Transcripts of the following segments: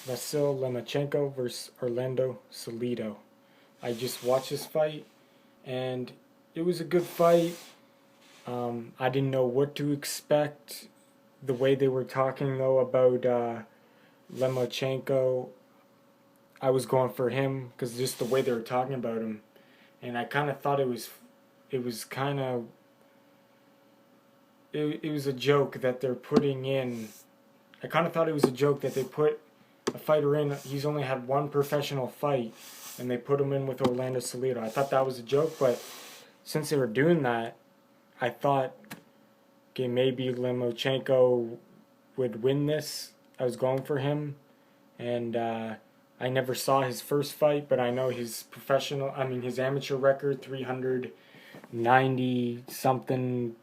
Vasyl Lomachenko versus Orlando Salido. I just watched this fight, and it was a good fight. I didn't know what to expect. The way they were talking though about Lomachenko, I was going for him because just the way they were talking about him, and I kind of thought it was kind of it was a joke that they're putting in. I kind of thought it was a joke that they put a fighter in. He's only had one professional fight, and they put him in with Orlando Salido. I thought that was a joke, but since they were doing that, I thought, okay, maybe Lomachenko would win this. I was going for him, and I never saw his first fight, but I know his amateur record, 390 something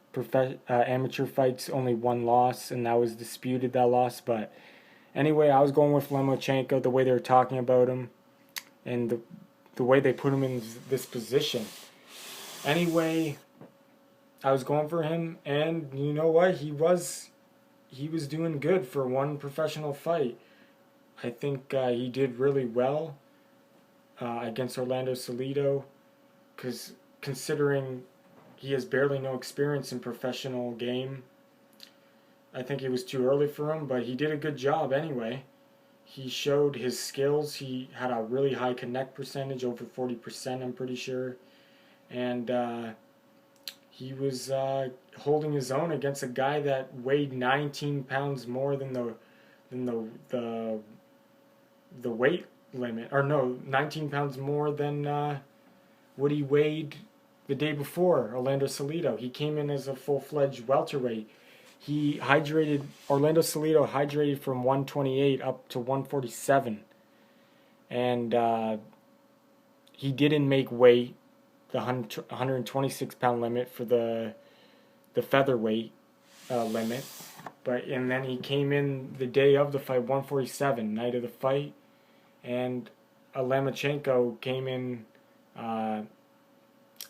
amateur fights, only one loss, and that was disputed, that loss. But anyway, I was going with Lomachenko, the way they were talking about him, and the way they put him in this position. Anyway, I was going for him, and you know what? He was doing good for one professional fight. I think he did really well against Orlando Salido, because considering he has barely no experience in professional game, I think it was too early for him, but he did a good job anyway. He showed his skills. He had a really high connect percentage, over 40%, I'm pretty sure. And he was holding his own against a guy that weighed 19 pounds more than the weight limit, or no, 19 pounds more than what he weighed the day before. Orlando Salido, he came in as a full-fledged welterweight. Orlando Salido hydrated from 128 up to 147, and he didn't make weight, the 126-pound limit for the featherweight limit. And then he came in the day of the fight, 147, night of the fight, and Lomachenko came in.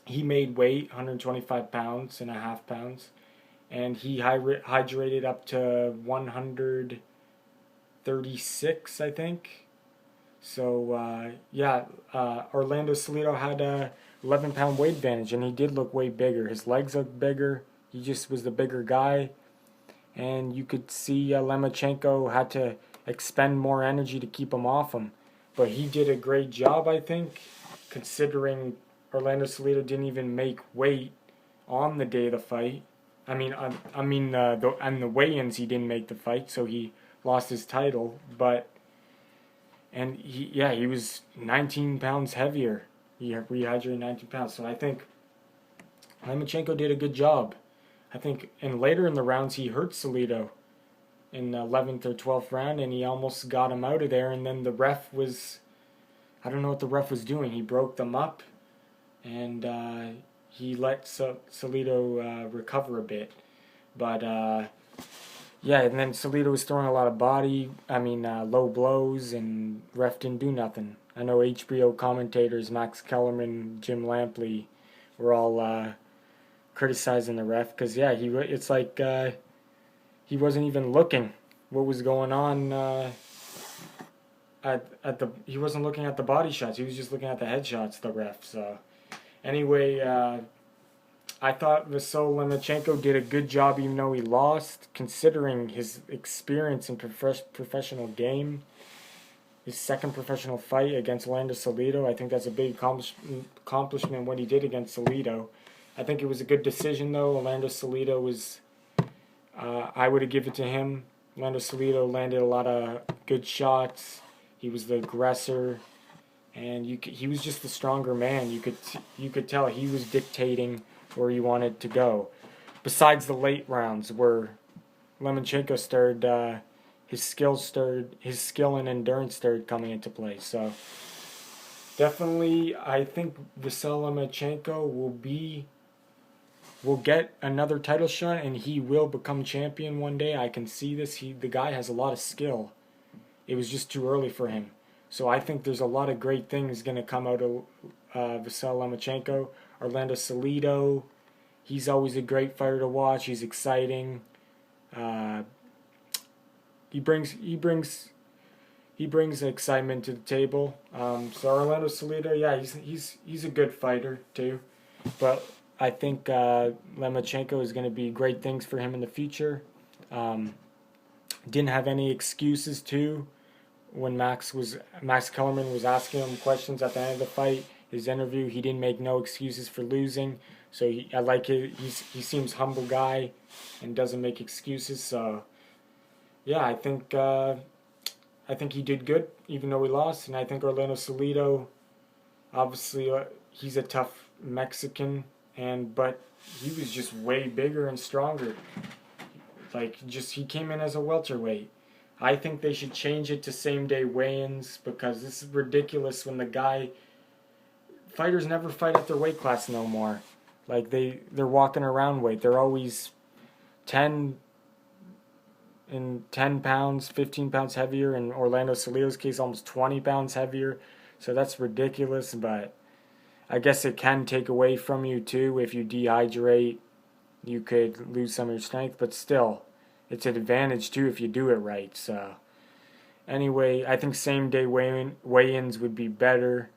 He made weight, 125 pounds and a half pounds, and he hydrated up to 136, I think. So Orlando Salido had a 11-pound weight advantage, and he did look way bigger. His legs looked bigger. He just was the bigger guy, and you could see Lomachenko had to expend more energy to keep him off him. But he did a great job, I think, considering Orlando Salido didn't even make weight on the day of the fight. On the weigh-ins he didn't make the fight, so he lost his title. And he was 19 pounds heavier. He rehydrated 19 pounds. So I think Lomachenko did a good job. I think, and later in the rounds he hurt Salido in the 11th or 12th round, and he almost got him out of there. And then I don't know what the ref was doing. He broke them up, and he let Salido recover a bit. But and then Salido was throwing a lot of low blows, and ref didn't do nothing. I know HBO commentators Max Kellerman, Jim Lampley were all criticizing the ref because it's like he wasn't even looking what was going on he wasn't looking at the body shots. He was just looking at the headshots, the ref. So anyway, I thought Vasyl Lomachenko did a good job, even though he lost, considering his experience in professional game. His second professional fight against Orlando Salido, I think that's a big accomplishment what he did against Salido. I think it was a good decision, though. Orlando Salido was, I would have given it to him. Orlando Salido landed a lot of good shots. He was the aggressor, and he was just the stronger man. You could tell he was dictating where he wanted to go. Besides the late rounds, where Lomachenko started, his skill and endurance started coming into play. So definitely, I think Vasyl Lomachenko will get another title shot, and he will become champion one day. I can see this. The guy has a lot of skill. It was just too early for him. So I think there's a lot of great things going to come out of Vasyl Lomachenko. Orlando Salido, he's always a great fighter to watch. He's exciting. He brings he brings excitement to the table. So Orlando Salido, yeah, he's a good fighter too, but I think Lomachenko is going to be great things for him in the future. Um, didn't have any excuses too when Max Kellerman was asking him questions at the end of the fight. His interview, he didn't make no excuses for losing. So I like it. He seems humble guy and doesn't make excuses. So yeah, I think he did good, even though he lost. And I think Orlando Salido, obviously, he's a tough Mexican, but he was just way bigger and stronger. Like, just he came in as a welterweight. I think they should change it to same day weigh-ins because this is ridiculous when fighters never fight at their weight class no more. Like they're walking around weight. They're always 10 pounds, 15 pounds heavier. In Orlando Salido's case, almost 20 pounds heavier. So that's ridiculous, but I guess it can take away from you too. If you dehydrate, you could lose some of your strength, but still, it's an advantage too if you do it right. So anyway, I think same day weigh-ins would be better.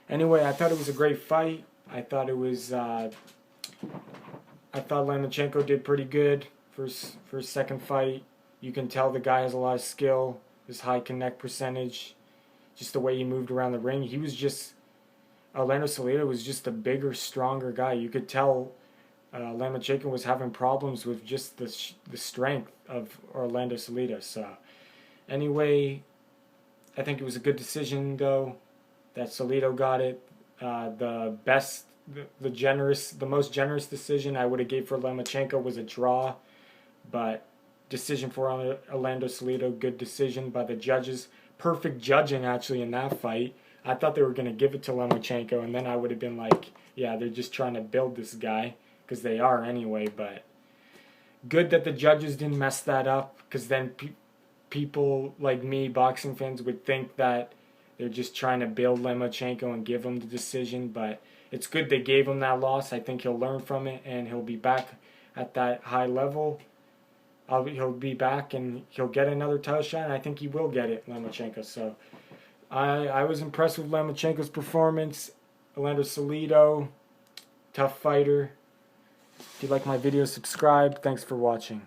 Anyway, I thought it was a great fight. I thought Lomachenko did pretty good for his second fight. You can tell the guy has a lot of skill. His high connect percentage, just the way he moved around the ring. Orlando Salido was just a bigger, stronger guy. You could tell Lomachenko was having problems with just the strength of Orlando Salido. So anyway, I think it was a good decision though that Salido got it. The most generous decision I would have gave for Lomachenko was a draw, but decision for Orlando Salido, good decision by the judges. Perfect judging actually in that fight. I thought they were going to give it to Lomachenko, and then I would have been like, yeah, they're just trying to build this guy, because they are anyway, but good that the judges didn't mess that up, because then people like me, boxing fans, would think that they're just trying to build Lomachenko and give him the decision, but it's good they gave him that loss. I think he'll learn from it, and he'll be back at that high level. He'll be back, and he'll get another title shot, and I think he will get it, Lomachenko. So I was impressed with Lomachenko's performance. Orlando Salido, tough fighter. If you like my video, subscribe. Thanks for watching.